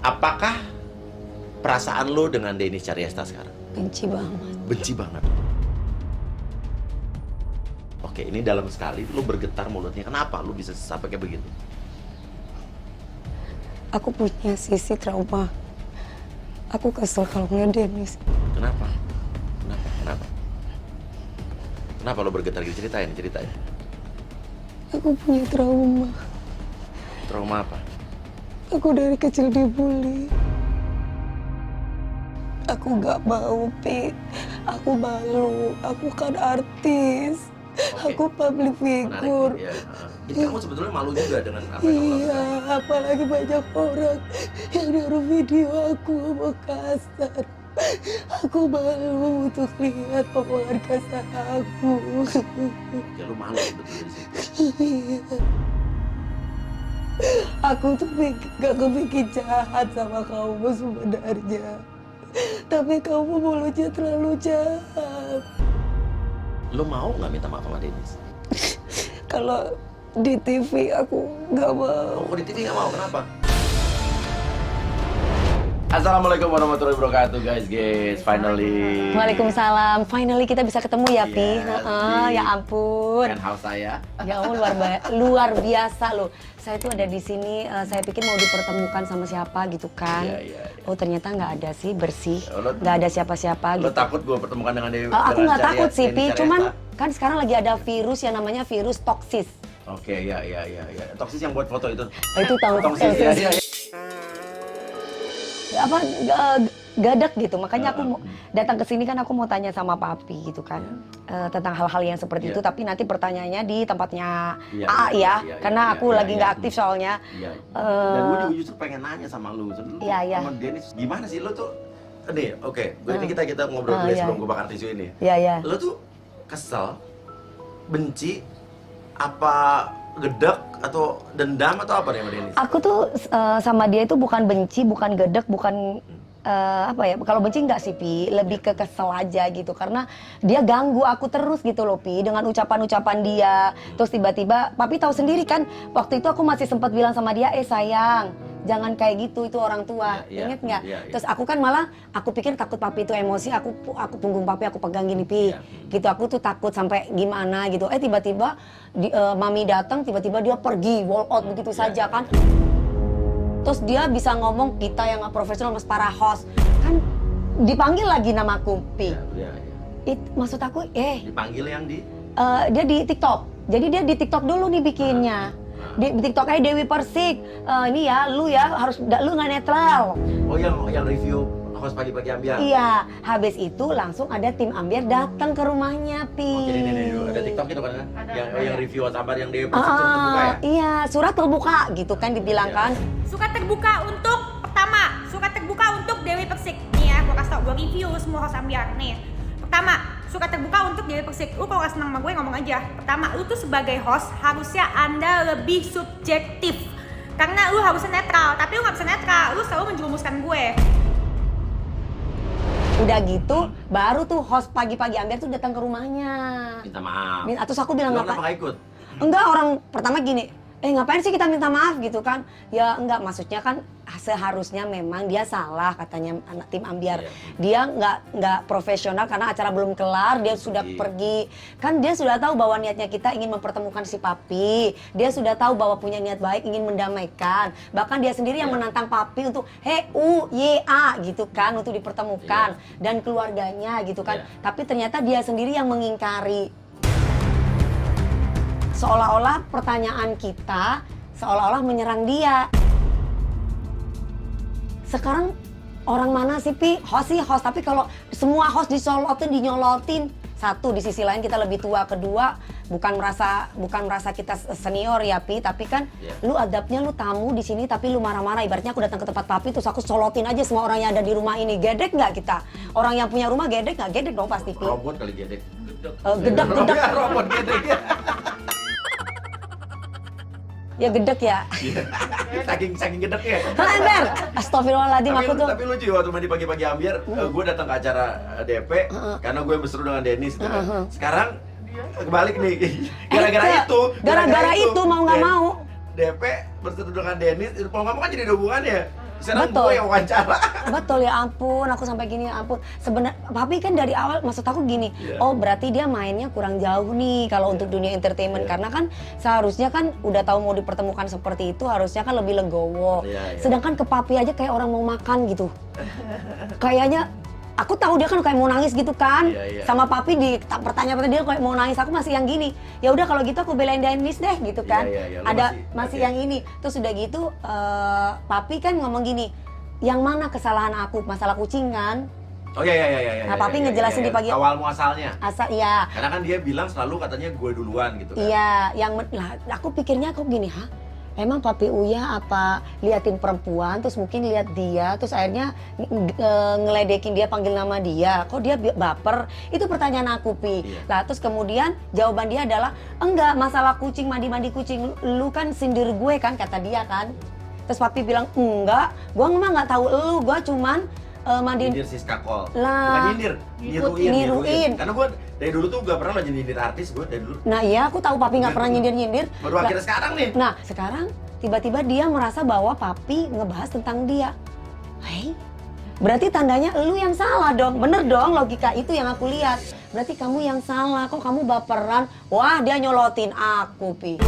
Apakah perasaan lo dengan Denny Caryasta sekarang? Benci banget. Benci banget. Oke, ini dalam sekali lo bergetar mulutnya. Kenapa lo bisa sampai kayak begitu? Aku punya sisi trauma. Aku kesel kalau ngeliat Dennis. Kenapa? Kenapa? Kenapa lo bergetar gitu? Ceritain. Aku punya trauma. Trauma apa? Aku dari kecil dibully. Aku gak mau, Pi. Aku malu. Aku kan artis. Oke. Aku public figure. Menarik, ya. Jadi kamu sebetulnya malu juga dengan apa yang kamu Iya, lakukan? apalagi banyak orang yang naruh video aku mau kasar. Aku malu untuk lihat omongan kasar aku. Ya lo malu sebetulnya di situ. Iya. Aku tuh gak kepikir jahat sama kamu sebenarnya. Tapi kamu mulutnya terlalu jahat. Lo mau nggak minta maaf sama Dennis? Kalau di TV aku gak mau. Oh, di TV nggak mau, kenapa? Assalamualaikum warahmatullahi wabarakatuh guys, finally. Waalaikumsalam. Finally kita bisa ketemu ya, Pi. Yes, di Ya ampun. Penthouse saya. Ya ampun, luar biasa loh. Saya tuh ada di sini, saya pikir mau dipertemukan sama siapa gitu kan. Iya. Oh ternyata nggak ada sih, bersih. Lo- Nggak ada siapa-siapa Lo gitu. takut gue pertemukan dengan Dewi? Aku nggak takut sih, Denny Pi. Cuman Caryasta? kan sekarang lagi ada virus yang namanya virus toksis. Oke, ya. Toksis yang buat foto itu. Itu tahu Toksis, ya. Apa gadak gitu. Makanya aku mau datang ke sini kan aku mau tanya sama Papi gitu kan. Tentang hal-hal yang seperti itu, tapi nanti pertanyaannya di tempatnya Iya, AA iya, ya. Karena aku lagi nggak aktif soalnya. Iya. Dan gue juga justru pengen nanya sama lu. Iya. Sama Dennis, gimana sih lu tuh? Nih, oke. Ini kita ngobrol dulu iya. sebelum gue bakar tisu ini. Iya. Lu tuh kesel, benci, apa gedek atau dendam atau apa nih sama Dennis? Aku tuh sama dia itu bukan benci, bukan gedek, bukan apa ya, kalau benci enggak sih, Pi, lebih ke kesel aja gitu, karena dia ganggu aku terus gitu loh, Pi, dengan ucapan-ucapan dia. Terus tiba-tiba, Papi tahu sendiri kan, waktu itu aku masih sempat bilang sama dia, sayang, jangan kayak gitu, itu orang tua. Iya, Ingat nggak? iya. Terus aku kan malah, aku pikir takut Papi itu emosi, aku punggung Papi aku pegang gini, Pi. Iya. Gitu, aku tuh takut sampai gimana gitu. Tiba-tiba Mami datang, tiba-tiba dia pergi, walk out begitu saja kan. Terus dia bisa ngomong kita yang nggak profesional mas para host. Kan dipanggil lagi namaku, Pi. Iya. Maksud aku, Dipanggil yang di? dia di TikTok. Jadi dia di TikTok dulu nih bikinnya. Di TikTok aja Dewi Persik. Ini ya, lu nggak netral. Oh, yang review host pagi-pagi ambiar? Iya, habis itu langsung ada tim ambiar datang ke rumahnya, Pi. Oke, ini ada TikTok gitu kan? Yang review host ambiar yang Dewi Persik surat terbuka ya? Iya, surat terbuka gitu kan dibilang kan. Surat terbuka untuk surat terbuka untuk Dewi Persik. Nih ya, gua kasih tau, gua review semua host ambiar. Nih, pertama, surat terbuka untuk Dewi Persik. Lu kalau gak senang sama gue ngomong aja. Pertama, lu tuh sebagai host harusnya Anda lebih subjektif. Karena lu harusnya netral, tapi lu gak bisa netral. Lu selalu menjerumuskan gue. Udah gitu, baru tuh host pagi-pagi ambiar tuh datang ke rumahnya. Minta maaf. Terus aku bilang Lo kenapa nggak ikut? Enggak, orang pertama gini, ngapain sih kita minta maaf gitu kan? Ya enggak, maksudnya kan seharusnya memang dia salah katanya anak tim ambiar. Iya. Dia nggak profesional karena acara belum kelar, dia sudah pergi. Kan dia sudah tahu bahwa niatnya kita ingin mempertemukan si Papi. Dia sudah tahu bahwa punya niat baik ingin mendamaikan. Bahkan dia sendiri yang menantang Papi untuk gitu kan, untuk dipertemukan dan keluarganya gitu kan. Tapi ternyata dia sendiri yang mengingkari. Seolah-olah pertanyaan kita seolah-olah menyerang dia. Sekarang orang mana sih, Pi? Host sih host, tapi kalau semua host dinyolotin. Satu, di sisi lain kita lebih tua. Kedua, bukan merasa kita senior ya, Pi, tapi kan lu adabnya lu tamu di sini tapi lu marah-marah. Ibaratnya aku datang ke tempat Papi terus aku solotin aja semua orang yang ada di rumah ini. Gedek nggak kita? Orang yang punya rumah gedek nggak? Gedek dong pasti, Pi. Robot kali gedek. Gedek. Robot gedek ya. Ya gedek ya. Saking gedek ya. Ember, astagfirullahaladzim aku tuh. Tapi lucu waktu di pagi-pagi ambiar, gue datang ke acara DP karena gue berseru dengan Dennis. Sekarang kebalik nih, gara-gara itu mau nggak mau. DP berseru dengan Dennis, mau nggak mau kan jadi ada hubungannya. Sekarang Betul. gue yang wawancara. Betul, ya ampun, aku sampai gini, ya ampun. Sebenarnya papi kan dari awal, maksud aku gini, Iya. oh berarti dia mainnya kurang jauh nih kalau untuk dunia entertainment. Iya. Karena kan seharusnya kan udah tahu mau dipertemukan seperti itu, harusnya kan lebih legowo. Iya, iya. Sedangkan ke papi aja kayak orang mau makan gitu. Kayaknya, aku tahu dia kan kayak mau nangis gitu kan. Iya, iya. Sama papi di pertanyaan dia kayak mau nangis, aku masih yang gini. Ya udah kalau gitu aku belain Dennis deh gitu kan. Iya, iya, lu Ada masih- masih oke. yang ini. Terus udah gitu papi kan ngomong gini, yang mana kesalahan aku, masalah kucing kan? Oh iya. Nah, papi ngejelasin di pagi- awal muasalnya. Asal iya. Karena kan dia bilang selalu katanya gue duluan gitu kan. Iya, lah aku pikirnya kok gini, emang papi Uya apa liatin perempuan, terus mungkin lihat dia, terus akhirnya ngeledekin dia, panggil nama dia, kok dia baper? Itu pertanyaan aku, Pi. Iya. Lah terus kemudian jawaban dia adalah, enggak, masalah kucing, mandi-mandi kucing, lu kan sindir gue kan, kata dia kan. Terus papi bilang, enggak, gua mah nggak tahu lu, gua cuman mandiin. Nyindir Siska Kol. Lah. Bukan nyindir, Niruin. Karena gue dari dulu tuh gak pernah nyindir artis gue dari dulu. Nah iya, aku tahu papi nggak pernah nyindir-nyindir. Baru Lah, akhirnya sekarang nih. Nah, sekarang tiba-tiba dia merasa bahwa papi ngebahas tentang dia. Hei, berarti tandanya lu yang salah dong. Bener dong, logika itu yang aku lihat. Berarti kamu yang salah, kok kamu baperan. Wah, dia nyolotin aku, Pi.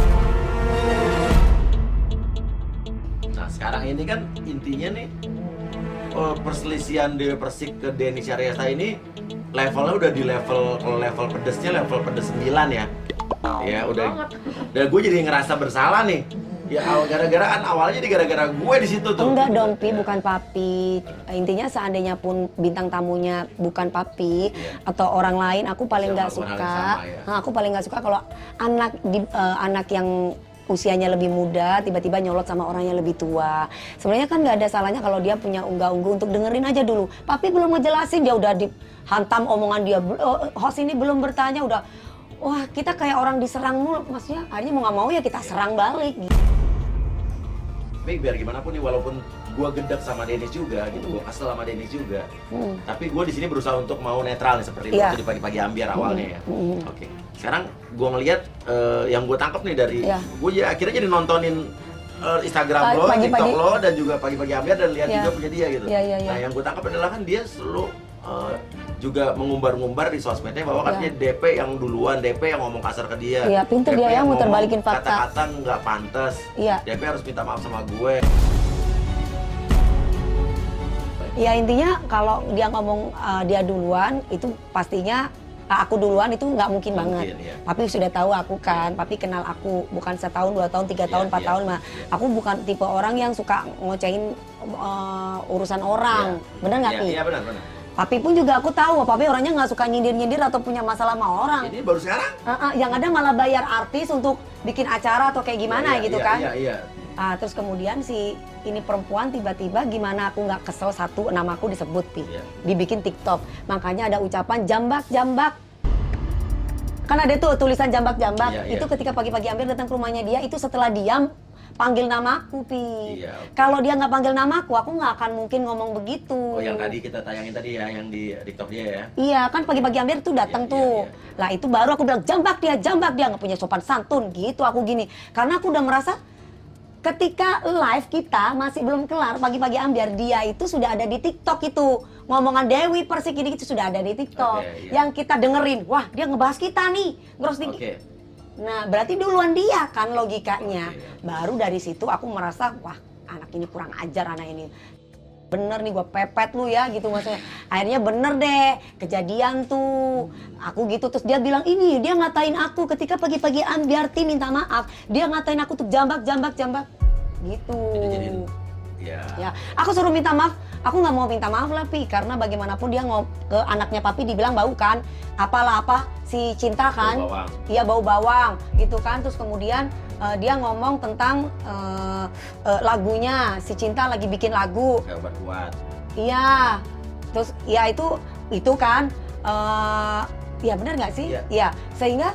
Nah sekarang ini kan intinya nih perselisihan Dewi Persik ke Denny Syariasa ini levelnya udah di level, kalau level pedesnya level pedes 9 ya. Ya udah. Dan gue jadi ngerasa bersalah nih. Ya gara-gara kan awalnya jadi gara-gara gue di situ tuh. Enggak dong, Pi, bukan papi. Intinya seandainya pun bintang tamunya bukan papi atau orang lain, aku paling nggak Sama, hal yang suka. sama, ya. Nah, aku paling nggak suka kalau anak yang usianya lebih muda tiba-tiba nyolot sama orang yang lebih tua. Sebenarnya kan nggak ada salahnya kalau dia punya unggah-ungguh untuk dengerin aja dulu. Papi belum ngejelasin, dia udah dihantam omongan dia. Host ini belum bertanya udah, wah kita kayak orang diserang mulu. Maksudnya akhirnya mau nggak mau ya kita serang balik gitu. Tapi biar gimana pun nih, walaupun gue gedek sama Dennis juga gitu, gue kesel sama Dennis juga. Tapi gue di sini berusaha untuk mau netral nih seperti Iya. waktu di pagi-pagi ambiar awalnya ya. Oke. Sekarang gue ngelihat yang gue tangkap nih dari, Iya. gue ya akhirnya jadi nontonin Instagram lo, Pagi-pagi. TikTok lo, dan juga pagi-pagi ambiar dan lihat Iya. juga punya dia gitu. Iya. Nah yang gue tangkap adalah kan dia selalu juga mengumbar-ngumbar di sosmednya bahwa katanya DP yang duluan, DP yang ngomong kasar ke dia. Iya, pinter DP dia ya, yang muter ngomong balikin fakta. Kata-kata nggak pantas. Iya. DP harus minta maaf sama gue. Ya intinya kalau dia ngomong dia duluan itu pastinya aku duluan itu nggak mungkin banget. Iya. Papi sudah tahu aku kan, papi kenal aku bukan setahun, 2 tahun, 3 tahun, 4 Iya, tahun. iya. Nah, aku bukan tipe orang yang suka ngocehin urusan orang. Bener nggak, Pi? Iya benar. Papi pun juga aku tahu, papi orangnya nggak suka nyindir-nyindir atau punya masalah sama orang. Ini baru sekarang. Yang ada malah bayar artis untuk bikin acara atau kayak gimana gitu kan. Iya. Terus kemudian si ini perempuan tiba-tiba gimana aku nggak kesel, satu namaku disebut, Pi. Iya. Dibikin TikTok. Makanya ada ucapan jambak-jambak. Kan ada tuh tulisan jambak-jambak. Iya, Itu iya. ketika pagi-pagi Amir datang ke rumahnya dia, itu setelah diam panggil namaku, Pi. Iya, oke. Kalau dia nggak panggil namaku, aku nggak akan mungkin ngomong begitu. Oh yang tadi kita tayangin tadi ya, yang di TikTok dia ya. Iya, kan pagi-pagi Amir tuh datang Iya, tuh. iya. Lah itu baru aku bilang jambak dia nggak punya sopan santun gitu aku gini. Karena aku udah merasa ketika live kita masih belum kelar pagi-pagi ambiar, dia itu sudah ada di TikTok itu. Ngomongan Dewi Persik ini itu sudah ada di TikTok. Oke, iya. Yang kita dengerin, wah dia ngebahas kita nih. Oke. Nah, berarti duluan dia kan logikanya. Oke. Baru dari situ aku merasa, wah anak ini kurang ajar, anak ini. Bener nih gue pepet lu ya gitu maksudnya. Akhirnya bener deh kejadian tuh. Aku gitu terus dia bilang ini dia ngatain aku ketika pagi-pagi Ambiarti minta maaf. Dia ngatain aku tuh jambak gitu. Jadi Ya, aku suruh minta maaf. Aku nggak mau minta maaf lah, Pi, karena bagaimanapun dia ke anaknya Papi dibilang bau kan. Apalah apa si Cinta kan? Bau bawang. Iya bau bawang gitu kan. Terus kemudian dia ngomong tentang lagunya, si Cinta lagi bikin lagu. Kayak obat kuat. Iya. Terus ya itu kan ya benar nggak sih? Iya. Iya. Sehingga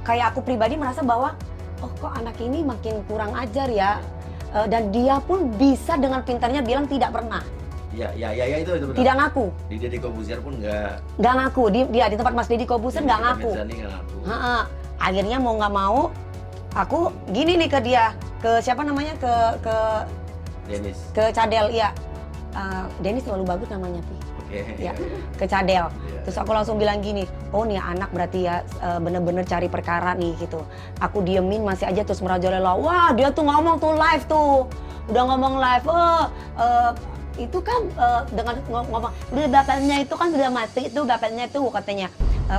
kayak aku pribadi merasa bahwa oh kok anak ini makin kurang ajar ya. Dan dia pun bisa dengan pintarnya bilang tidak pernah. Iya itu benar. Tidak ngaku. Di Deddy Corbuzier pun nggak. Nggak ngaku. Dia di tempat Mas Deddy Corbuzier nggak ngaku. Mirzani nggak ngaku. Akhirnya mau nggak mau aku gini nih ke dia, ke siapa namanya, ke Dennis. Ke Cadel, iya. Dennis terlalu bagus namanya, Pi. Oke. Ya, ke Cadel. Iya. Terus aku langsung bilang gini, oh nih anak berarti ya bener-bener cari perkara nih gitu. Aku diemin masih aja terus merajalela. Wah dia tuh ngomong tuh live tuh. Udah ngomong live, itu kan dengan ngomong, udah bapaknya itu kan sudah mati, itu bapaknya itu katanya.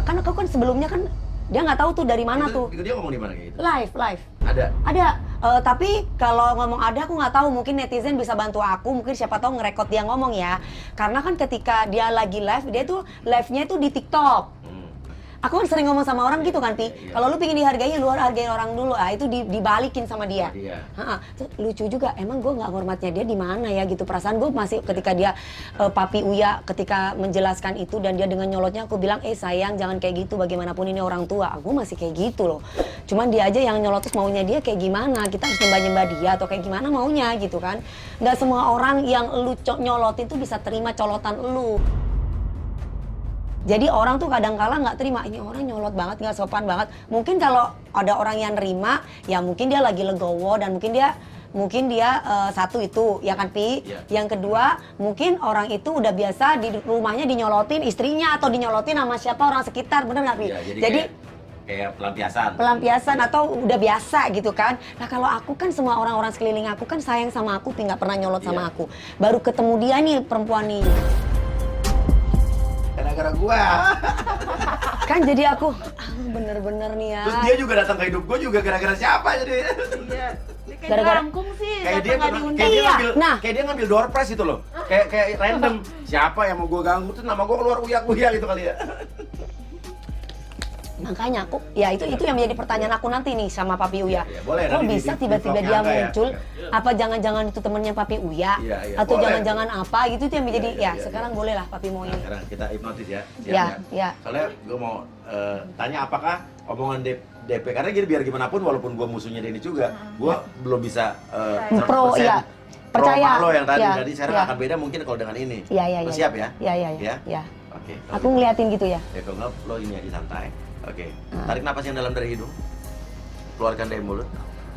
Kan aku kan sebelumnya kan dia nggak tahu tuh dari mana tuh. Itu dia ngomong di mana kayak gitu? Live. Ada. Tapi kalau ngomong ada aku nggak tahu, mungkin netizen bisa bantu aku, mungkin siapa tahu ngerekod dia ngomong ya. Karena kan ketika dia lagi live, dia tuh live-nya itu di TikTok. Aku kan sering ngomong sama orang gitu kan, Pi. Iya. Kalau lu pengen dihargai, lu hargain orang dulu. Itu dibalikin sama dia. Iya. Terus lucu juga, emang gue nggak hormatnya dia di mana ya gitu. Perasaan gue masih ketika dia Papi Uya ketika menjelaskan itu dan dia dengan nyolotnya, aku bilang, sayang jangan kayak gitu. Bagaimanapun ini orang tua. Aku masih kayak gitu loh. Cuman dia aja yang nyolot, terus maunya dia kayak gimana? Kita harus nyembah dia atau kayak gimana maunya gitu kan? Nggak semua orang yang lu nyolotin tuh bisa terima colotan lu. Jadi orang tuh kadang-kala nggak terima, ini orang nyolot banget, nggak sopan banget. Mungkin kalau ada orang yang nerima, ya mungkin dia lagi legowo dan mungkin dia satu itu, ya kan Pi? Yeah. Yang kedua, mungkin orang itu udah biasa di rumahnya dinyolotin istrinya atau dinyolotin sama siapa orang sekitar, bener nggak Pi? Iya, jadi kayak pelampiasan. Pelampiasan atau udah biasa gitu kan. Nah kalau aku kan semua orang-orang sekeliling aku kan sayang sama aku, Pi, nggak pernah nyolot sama aku. Baru ketemu dia nih perempuan nih. Gara-gara gua. Kan jadi aku, bener-bener nih ya. Terus dia juga datang ke hidup gua juga gara-gara siapa jadi? Iya. Gara-gara- Kangkung sih, Kayak dia nggak pernah- diundang. kayak dia ngambil door prize itu loh. Kayak random. Siapa yang mau gua ganggu tuh nama gua keluar uyak-uyak gitu kali ya. Makanya aku, ya itu yang menjadi pertanyaan aku nanti nih sama Papi Uya. Iya, boleh, Kok nanti bisa di tiba-tiba vlognya dia Angga ya? muncul? Iya. Apa jangan-jangan itu temennya Papi Uya? Iya, Atau boleh. jangan-jangan apa gitu itu yang menjadi, Iya, iya, sekarang iya. boleh lah Papi mau Nah, ini. sekarang kita hipnotis ya. Siap Iya, ya? iya. Soalnya gua mau tanya apakah omongan DP karena gini biar gimana pun walaupun gua musuhnya Denny juga, gua belum bisa Pro, 100% iya. Percaya. pro sama lo yang tadi. Iya, Jadi sekarang iya. akan beda mungkin kalau dengan ini. Iya. Lo siap ya? Iya. Ya? Iya. Oke. Aku ngeliatin gitu ya. Ya kalau nggak, lo ini aja santai. Oke. Tarik napas yang dalam dari hidung. Keluarkan dari mulut.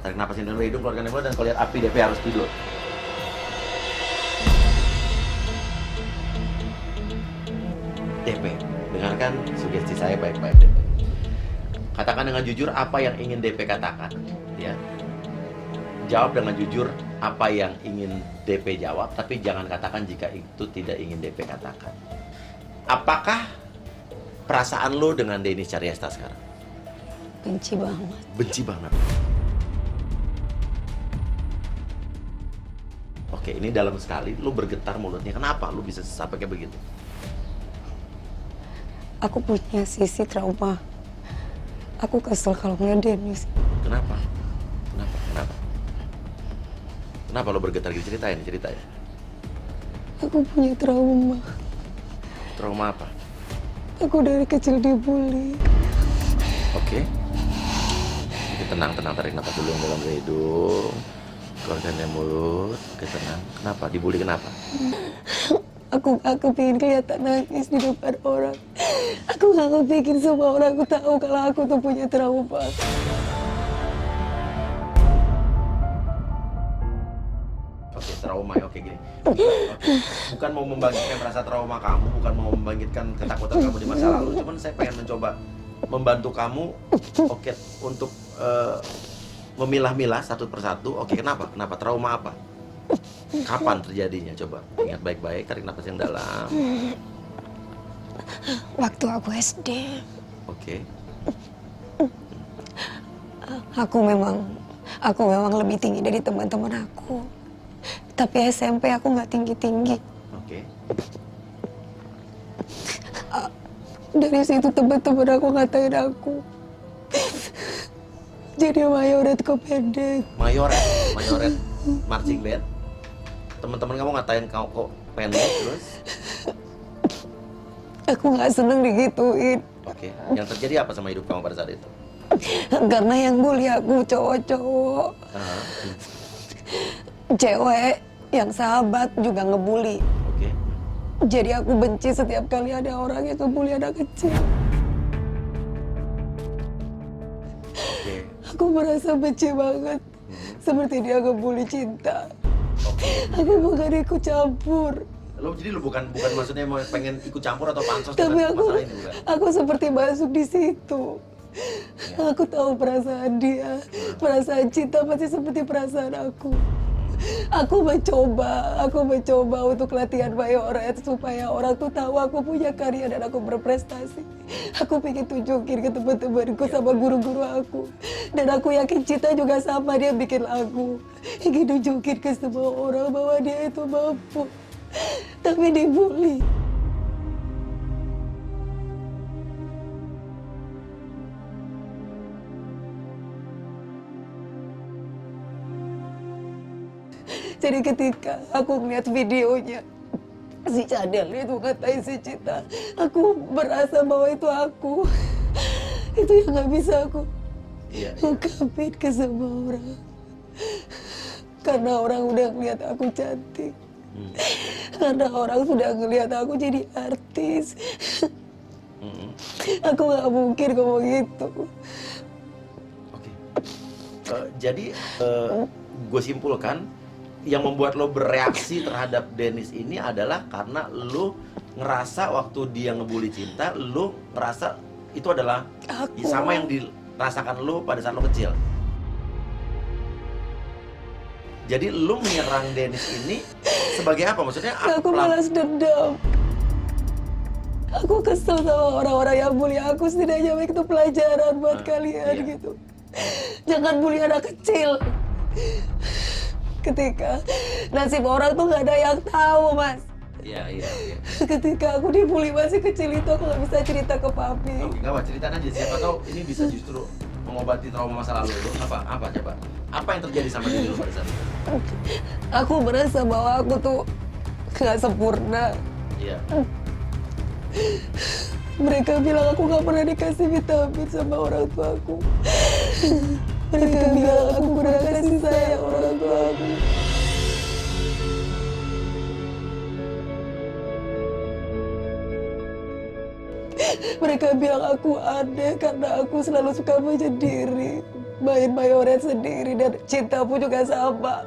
Tarik napas yang dalam dari hidung, keluarkan dari mulut dan kalau lihat api DP harus tidur. DP, dengarkan sugesti saya baik-baik DP. Katakan dengan jujur apa yang ingin DP katakan, ya. Jawab dengan jujur apa yang ingin DP jawab, tapi jangan katakan jika itu tidak ingin DP katakan. Apakah perasaan lo dengan Dennis Caryasta sekarang? Benci banget. Benci banget. Oke, ini dalam sekali lo bergetar mulutnya. Kenapa lo bisa sampai kayak begitu? Aku punya sisi trauma. Aku kesel kalau ngeliat Dennis. Kenapa? Kenapa lo bergetar gitu? Ceritain. Aku punya trauma. Trauma apa? Aku dari kecil dibully. Oke. Oke, tenang. Tarik nafas dulu yang dalam dari hidung. Keluarkan dari mulut. Oke, tenang. Kenapa? Dibully kenapa? Aku gak kepingin kelihatan nangis di depan orang. Aku gak kepingin semua orang aku tahu kalau aku tuh punya trauma. Oke, trauma ya. Oke, gini. Bukan mau membangkitkan rasa trauma kamu, bukan mau membangkitkan ketakutan kamu di masa lalu. Cuman saya pengen mencoba membantu kamu, oke, untuk memilah-milah satu persatu. Oke, kenapa? Trauma apa? Kapan terjadinya? Coba ingat baik-baik, tarik nafas yang dalam. Waktu aku SD, Oke. aku memang lebih tinggi dari teman-teman aku. Tapi SMP aku nggak tinggi-tinggi. Oke. Dari situ teman-teman aku ngatain aku. Jadi mayoret kok pendek. Mayoret marching band. Teman-teman kamu ngatain kau kok pendek terus? Aku nggak seneng digituin. Oke. Yang terjadi apa sama hidup kamu pada saat itu? Karena yang bully aku cowok-cowok. Aha. Cewek yang sahabat juga ngebully. Oke. Jadi aku benci setiap kali ada orang yang ngebully anak kecil. Oke. Aku merasa benci banget. Seperti dia ngebully Cinta. Oke. Aku bukan ikut campur. Jadi lu bukan maksudnya mau pengen ikut campur atau pansos Tapi dengan masalah ini bukan? aku seperti masuk di situ. Ya. Aku tahu perasaan dia, perasaan cinta pasti seperti perasaan aku. Aku mencoba untuk latihan Mayora supaya orang tuh tahu aku punya karya dan aku berprestasi. Aku pengen tunjukin ke teman-temanku sama guru-guru aku. Dan aku yakin Cita juga sama, dia bikin lagu. Ingin tunjukin ke semua orang bahwa dia itu mampu. Tapi dibully. Jadi ketika aku melihat videonya, si Cadel itu ngatain si Cita, aku merasa bahwa itu aku. Itu yang gak bisa aku ungkapin ke semua orang. Karena orang udah ngeliat aku cantik. Karena orang sudah ngeliat aku jadi artis. Aku gak mungkin ngomong gitu. Oke. Jadi gue simpulkan yang membuat lo bereaksi terhadap Dennis ini adalah karena lo ngerasa waktu dia ngebully Cinta, lo ngerasa itu adalah Aku. sama yang dirasakan lo pada saat lo kecil. Jadi lo menyerang Dennis ini sebagai apa? Maksudnya Aku balas dendam. Aku kesel sama orang-orang yang bully aku, setidaknya itu pelajaran buat kalian iya. gitu. Jangan bully anak kecil. Ketika nasib orang tuh gak ada yang tahu, Mas. Iya. Ketika aku dibully masih kecil itu aku gak bisa cerita ke papi. Oke, gak apa, ceritain aja. Siapa tahu ini bisa justru mengobati trauma masa lalu lo. Apa coba? Apa yang terjadi sama diri lo pada saat itu? Aku merasa bahwa aku tuh gak sempurna. Iya. Mereka bilang aku gak pernah dikasih vitamin sama orang tua aku. Mereka bilang aku kurang kasih sayang orang tua aku. Mereka bilang aku aneh karena aku selalu suka menyendiri, main mayoret sendiri, dan Cinta pun juga sama.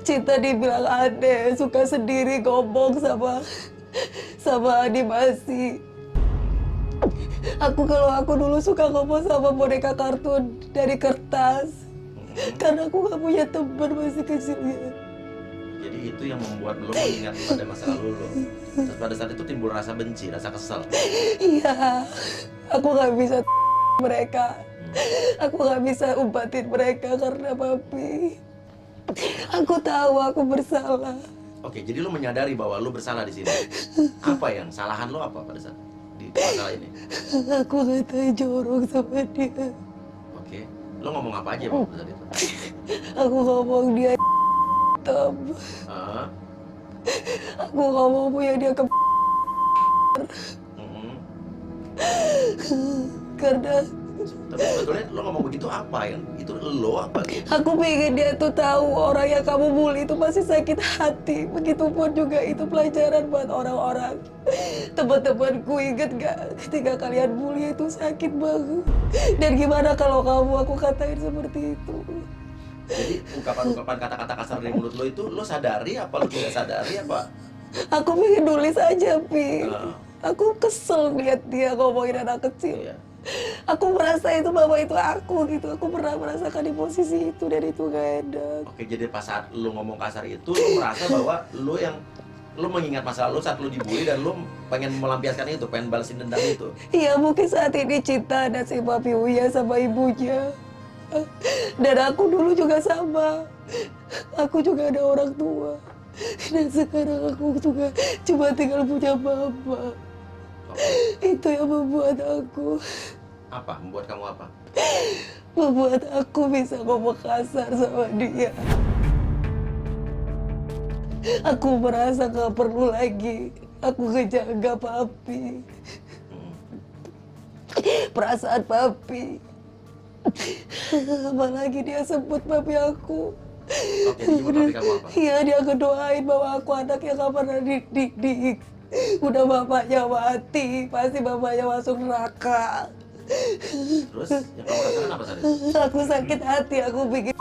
Cinta dibilang aneh, suka sendiri ngomong sama animasi. Kalau aku dulu suka ngomong sama boneka kartun dari kertas, karena aku gak punya teman masih kecilnya. Jadi itu yang membuat lo mengingat pada masa lalu lo. Terus pada saat itu timbul rasa benci, rasa kesel. Iya, aku gak bisa mereka. Aku gak bisa umpatin mereka karena papi. Aku tahu aku bersalah. Oke, jadi lo menyadari bahwa lo bersalah di sini. Apa yang salahan lo apa pada saat di masalah ini? Aku gak tahu jorok sama dia. Oke, lo ngomong apa aja pada saat itu? Aku ngomong dia hitam. Ah, Aku ngomong punya dia ke mm-mm. karena Tapi sebetulnya lo ngomong begitu apa yang itu lo apa gitu? aku pengen dia tuh tahu orang yang kamu bully itu pasti sakit hati. Begitupun juga itu pelajaran buat orang-orang. Teman-temanku, inget gak ketika kalian bully itu sakit banget. Dan gimana kalau aku katain seperti itu. Jadi ungkapan-ungkapan kata-kata kasar dari mulut lo itu lo sadari apa lo tidak sadari apa? Aku pengen nulis aja, Pi. Ah. Aku kesel lihat dia ngomongin anak kecil. Iya. Aku merasa itu bahwa itu aku gitu. Aku pernah merasakan di posisi itu dan itu gak enak. Oke, jadi pas saat lo ngomong kasar itu lo merasa bahwa lo mengingat masa lalu saat lo dibully dan lo pengen melampiaskan itu, pengen balesin dendam itu. Iya, mungkin saat ini Cinta dan si Papi Uya sama ibunya. Dan aku dulu juga sama. Aku juga ada orang tua. Dan sekarang aku juga cuma tinggal punya mama. Itu yang membuat aku, Apa? Membuat kamu apa? membuat aku bisa ngomong kasar sama dia. Aku merasa gak perlu lagi aku ngejaga papi. Perasaan papi. Apalagi dia sebut papi aku. Oke, nyebut papi kamu apa? Iya, dia ngedoain bahwa aku anak yang gak pernah didik. Udah bapaknya mati, pasti bapaknya masuk neraka. Terus yang kamu rasakan apa tadi? Aku sakit hati, aku bikin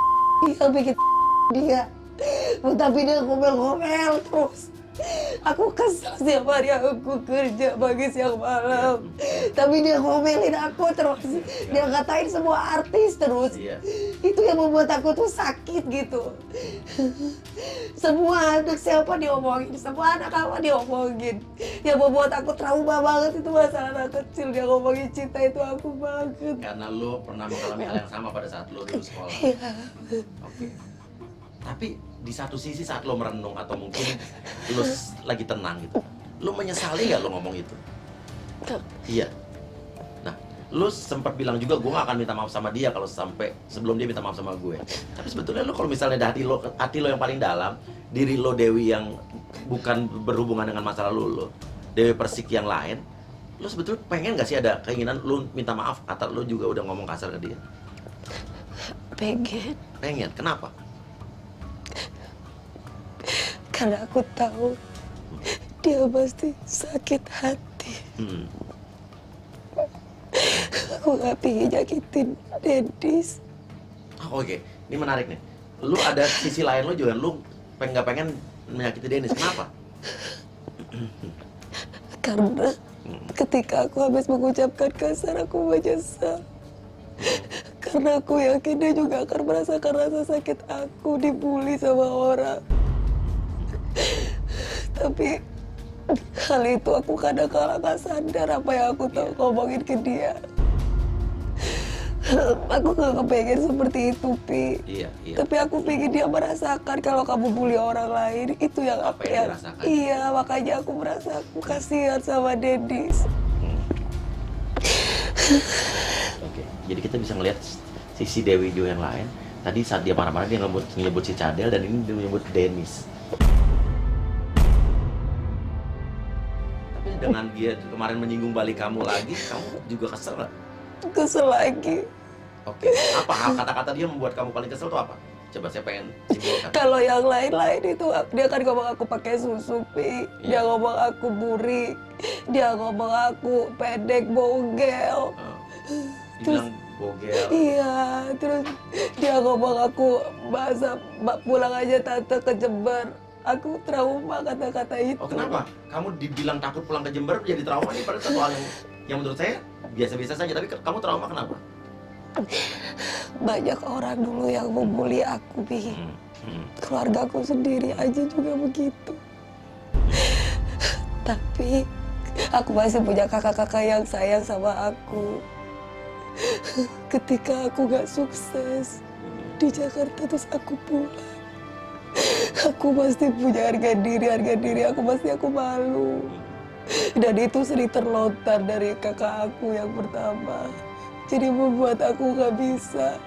dia. Tapi dia ngomel-ngomel terus. Aku kesel setiap hari aku kerja pagi siang malam. Tapi dia ngomelin aku terus. Dia ngatain semua artis terus. Iya. Itu yang membuat aku tuh sakit gitu. Semua anak siapa diomongin, semua anak apa diomongin. Yang membuat aku trauma banget itu masalah anak kecil. Dia ngomongin cinta itu aku banget. Karena lo pernah mengalami hal yang sama pada saat lo dulu sekolah. Iya. Oke. Tapi di satu sisi saat lo merenung atau mungkin lo lagi tenang gitu, lo menyesali nggak lo ngomong itu? Iya. Nah, lo sempat bilang juga gue gak akan minta maaf sama dia kalau sampai sebelum dia minta maaf sama gue. Tapi sebetulnya lo kalau misalnya di hati lo yang paling dalam, diri lo Dewi yang bukan berhubungan dengan masa lalu lo, Dewi Persik yang lain, lo sebetulnya pengen nggak sih ada keinginan lo minta maaf atau lo juga udah ngomong kasar ke dia? Pengen. Pengen. Kenapa? Karena aku tahu dia pasti sakit hati. Aku gak pengen nyakitin Dennis. Oke, ini menarik nih. Lu ada sisi lain lu juga, lu nggak pengen menyakiti Dennis. Kenapa? Karena ketika aku habis mengucapkan kasar, aku menyesal. Karena aku yakin dia juga akan merasakan rasa sakit aku dibully sama orang. Tapi hal itu aku kadang-kadang gak sadar apa yang aku tahu ngomongin ke dia. Aku gak kepengen seperti itu, Pi. Iya. Tapi aku pengen dia merasakan kalau kamu bully orang lain, itu yang Apa yang dirasakan? Iya, makanya aku merasa aku kasihan sama Dennis. Oke, jadi kita bisa ngelihat sisi Dewi Jo yang lain. Tadi saat dia marah-marah dia nyebut si Cadel dan ini dia menyebut Dennis. Tapi dengan dia kemarin menyinggung balik kamu lagi, kamu juga kesel nggak? Kesel lagi. Oke, apa hal kata-kata dia membuat kamu paling kesel tuh apa? Coba saya pengen simpulkan. Kalau yang lain-lain itu dia kan ngomong aku pakai susu, Pi. Dia Iya. ngomong aku burik. Dia ngomong aku pendek bogel. Dibilang bogel. Iya, terus dia ngomong aku bahasa pulang aja tante ke Jember. Aku trauma kata-kata itu. Oh kenapa? Kamu dibilang takut pulang ke Jember jadi trauma ini pada satu hal yang menurut saya biasa-biasa saja. Tapi kamu trauma kenapa? Banyak orang dulu yang membuli aku, Pi. Keluargaku sendiri aja juga begitu. Tapi aku masih punya kakak-kakak yang sayang sama aku. Ketika aku gak sukses di Jakarta terus aku pulang, aku pasti punya harga diri aku pasti aku malu. Dan itu sering terlontar dari kakak aku yang pertama. Jadi membuat aku gak bisa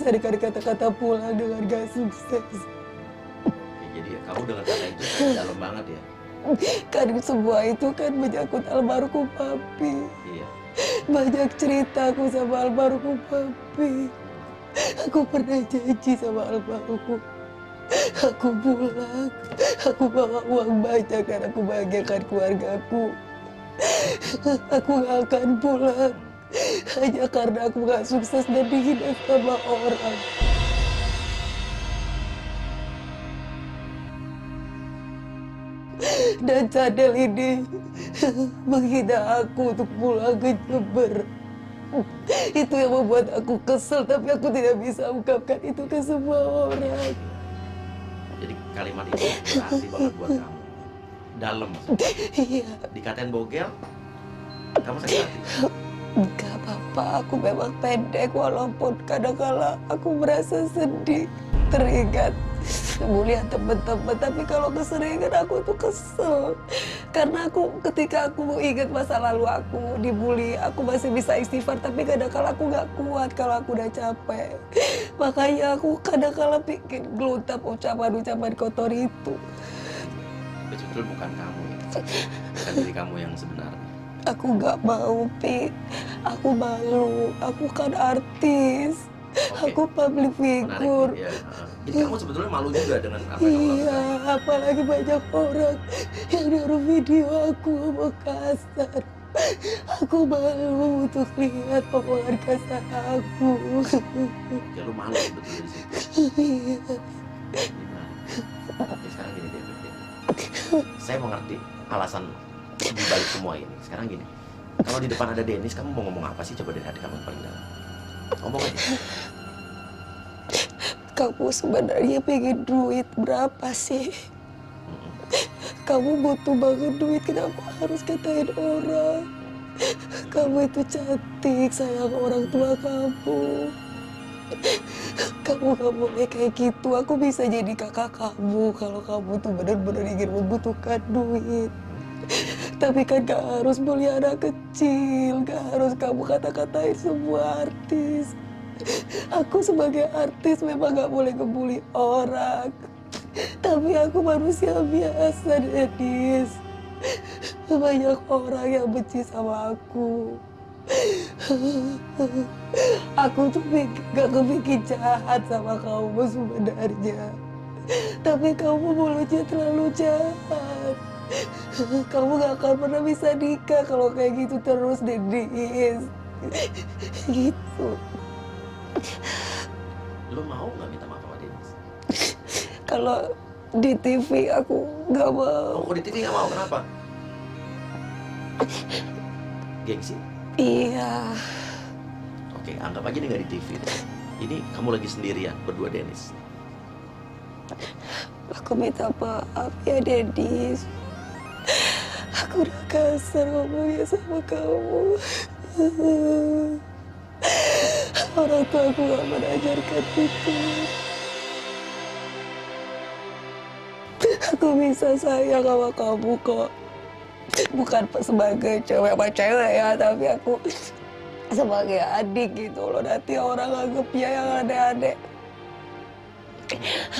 dengan kata-kata pulang dengan gak sukses. Jadi ya, kamu dengan kata itu dalam banget ya. Kan semua itu kan menyangkut almarhum papi. Iya. Banyak ceritaku sama almarhum papi. Aku pernah janji sama almarhum. Aku pulang, aku bawa uang banyak dan aku bahagiakan keluargaku. Aku gak akan pulang hanya karena aku gak sukses dan dihina sama orang. Dan Cadel ini menghina aku untuk pulang ke Jember. Itu yang membuat aku kesel, tapi aku tidak bisa ungkapkan itu ke semua orang. Jadi kalimat itu berarti banget buat kamu. Dalam maksudnya. Iya. Dikatain bogel, kamu sakit hati. Enggak apa-apa, aku memang pendek walaupun kadang-kala aku merasa sedih, teringat bulian teman-teman. Tapi kalau keseringan aku tuh kesel. Karena ketika aku ingat masa lalu aku dibully, aku masih bisa istighfar. Tapi kadang-kala aku nggak kuat kalau aku udah capek. Makanya aku kadang-kala bikin gelutap ucapan-ucapan kotor itu. Betul bukan kamu ya. Bukan diri kamu yang sebenarnya. Aku nggak mau, Pi. Aku malu. Aku kan artis. Oke. Aku public figure. Menarik, ya. Jadi kamu sebetulnya malu juga dengan apa yang kamu Iya, lakukan. apalagi banyak orang yang naruh video aku ngomong kasar. Aku malu untuk lihat omongan kasar aku. Ya lu malu sebetulnya di situ. Iya. Oke, sekarang gini deh. Saya mengerti alasan di balik semua ini. Sekarang gini, kalau di depan ada Dennis, kamu mau ngomong apa sih? Coba dari hati kamu yang paling dalam. Ngomong aja. Kamu sebenarnya pengen duit berapa sih? Kamu butuh banget duit, kenapa harus katain orang? Kamu itu cantik, sayang orang tua kamu. Kamu gak boleh kayak gitu, aku bisa jadi kakak kamu kalau kamu tuh benar-benar ingin membutuhkan duit. Tapi kan gak harus bully anak kecil, gak harus kamu kata-katain semua artis. Aku sebagai artis memang gak boleh ngebully orang. Tapi aku manusia biasa, Dennis. Banyak orang yang benci sama aku. Aku tuh gak kebikin jahat sama kamu sebenarnya. Tapi kamu mulutnya terlalu jahat. Kamu gak akan pernah bisa nikah kalau kayak gitu terus, Dennis. Gitu. Lo mau nggak minta maaf sama Dennis? Kalau di TV aku nggak mau. Oh, di TV nggak mau, kenapa? Gengsi? Iya. Oke, anggap aja ini nggak di TV. Ini kamu lagi sendirian, berdua Dennis. Aku minta maaf ya, Dennis. Aku udah kasar ngomongnya sama kamu. Orang tua aku gak mengajarkan itu. Aku bisa sayang sama kamu kok. Bukan sebagai cewek apa cewek ya, tapi aku sebagai adik gitu loh. Nanti orang anggapnya yang aneh-aneh.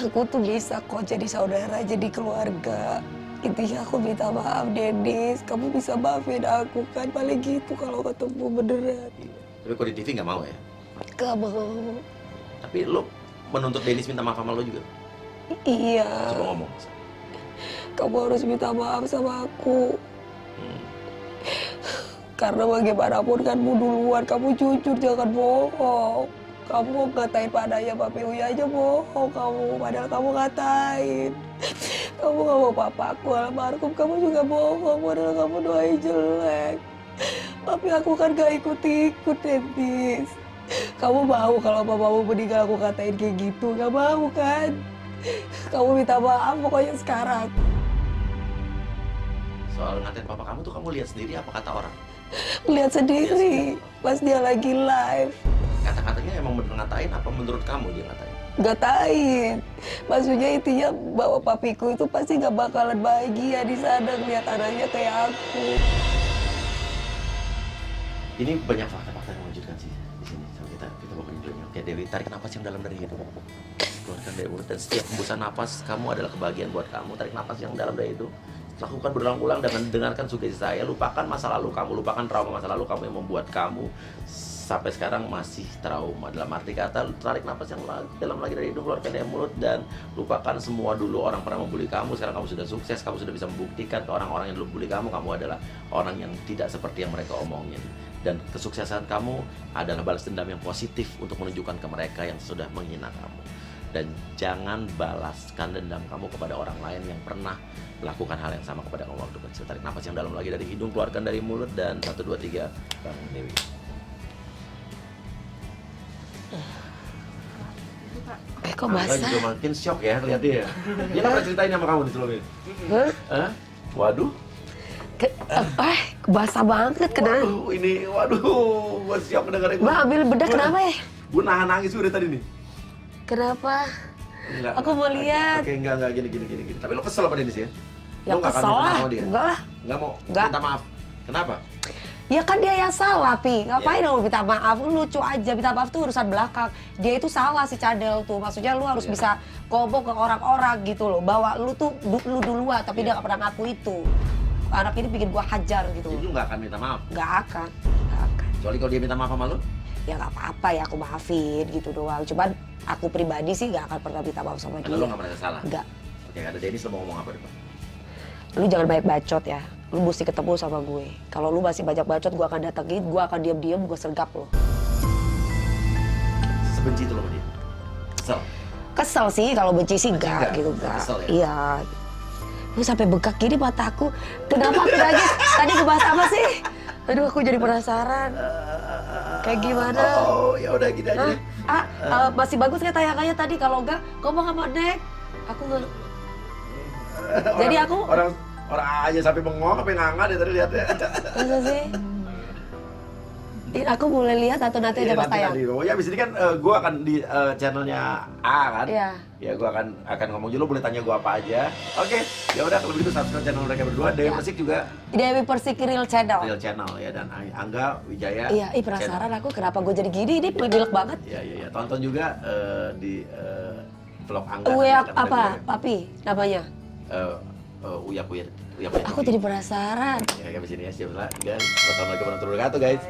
Aku tuh bisa kok jadi saudara, jadi keluarga. Intinya aku minta maaf, Dennis. Kamu bisa maafin aku kan, paling gitu kalau ketemu beneran. Tapi kok di TV nggak mau ya? Gak mau. Tapi lo menuntut Dennis minta maaf sama lo juga? Iya. Coba ngomong. Kamu harus minta maaf sama aku. Karena bagaimanapun kamu duluan, kamu jujur, jangan bohong. Kamu mau ngatain padanya Papi Uya aja bohong kamu, padahal kamu ngatain. Kamu gak mau papaku almarhum, kamu juga bohong, padahal kamu doain jelek. Tapi aku kan gak ikut-ikut, Dennis. Kamu mau kalau papamu meninggal aku katain kayak gitu? Gak mau kan? Kamu minta maaf pokoknya sekarang. Soal ngatain papa kamu tuh kamu lihat sendiri apa kata orang? Lihat sendiri pas dia lagi live. Kata-katanya emang bener ngatain apa menurut kamu dia ngatain? Gatain. Maksudnya intinya bahwa papiku itu pasti gak bakalan bahagia di sana ngeliat anaknya kayak aku. Ini banyak fakta-fakta yang mengejutkan sih di sini. So, kita bakal jujurnya. Oke, Dewi, tarik napas yang dalam dari hidup. Keluarkan dari mulut dan setiap hembusan napas kamu adalah kebahagiaan buat kamu. Tarik napas yang dalam dari hidup. Lakukan berulang-ulang dengan dengarkan sugesti saya. Lupakan masa lalu kamu, lupakan trauma masa lalu kamu yang membuat kamu sampai sekarang masih trauma. Dalam arti kata, tarik napas yang dalam lagi dari hidung, keluarkan dari mulut, dan lupakan semua dulu orang pernah membuli kamu. Sekarang kamu sudah sukses, kamu sudah bisa membuktikan ke orang-orang yang dulu membuli kamu adalah orang yang tidak seperti yang mereka omongin. Dan kesuksesan kamu adalah balas dendam yang positif untuk menunjukkan ke mereka yang sudah menghina kamu. Dan jangan balaskan dendam kamu kepada orang lain yang pernah melakukan hal yang sama kepada kamu waktu kecil. Tarik napas yang dalam lagi dari hidung, keluarkan dari mulut, dan 1, 2, 3, bangun Dewi. Kok Anda basah? juga makin shock ya lihat dia. Dia nggak pernah ceritain sama kamu di Tulungagung. Hah? Waduh. Basah banget kenapa? Waduh, ini waduh, gua shock dengerin. Mbak ambil bedak kenapa ya? Gua nahan nangis udah tadi nih. Kenapa? Enggak. Aku mau lihat. Oke, enggak gini. Tapi lo kesel apa Dennis ya? Ya Lo nggak akan kesel minta lah. maaf sama dia? Enggak lah. Nggak mau Nggak. minta maaf. Kenapa? Ya kan dia yang salah, Pi. Ngapain lu minta maaf? Lu lucu aja. Minta maaf tuh urusan belakang. Dia itu salah si Cadel tuh. Maksudnya lu harus Iya. bisa ngomong ke orang-orang gitu loh. Bahwa lu tuh lu duluan, tapi Iya. dia gak pernah ngaku itu. Anak ini bikin gua hajar gitu. Jadi lo nggak akan minta maaf. Gak akan. Gak akan. Kecuali kalau dia minta maaf sama lo? Ya gak apa-apa ya, aku maafin gitu doang. Cuman aku pribadi sih gak akan pernah minta maaf sama Karena dia. lo nggak merasa salah. Enggak. Oke, ada Dennis, lo mau ngomong apa depan? Lu jangan banyak bacot ya. Lu mesti ketemu sama gue. Kalau lu masih banyak bacot, gue akan datengin, gue akan diam-diam, gue sergap lo. Sebenci itu lo sama dia. Kesel. Kesel sih kalau benci sih Enggak, enggak gitu enggak. kesel ya? Iya. Gue sampai bengkak gini mataku. Kenapa kiranya tadi gue bahas apa sih? Aduh aku jadi penasaran. Kayak gimana? Oh, ya udah gini aja deh. Masih bagus nggak tayangannya tadi? Kalau enggak, ngomong sama Nek. Aku nggak. Jadi aku orang aja sampai bengong, sampai nganga deh tadi lihatnya. masa sih? Aku boleh lihat atau nanti Iya, ada pas tayang? Oh ya, abis ini kan gue akan di channelnya A kan? Iya. Ya gue akan ngomong juga, lo boleh tanya gue apa aja. Oke, ya udah kalau begitu subscribe channel mereka berdua. Dewi Ya. Persik juga Dewi Persik Real Channel. real channel ya, dan Angga Wijaya. Iya, penasaran aku kenapa gue jadi gini? Ini pilek banget. Iya. Tonton juga di vlog Angga. Uyak Kan ada apa, juga. Papi namanya? Uyak. Aku jadi penasaran. Ya, sampai sini ya, siap lah. Dan wassalamualaikum warahmatullahi wabarakatuh, guys.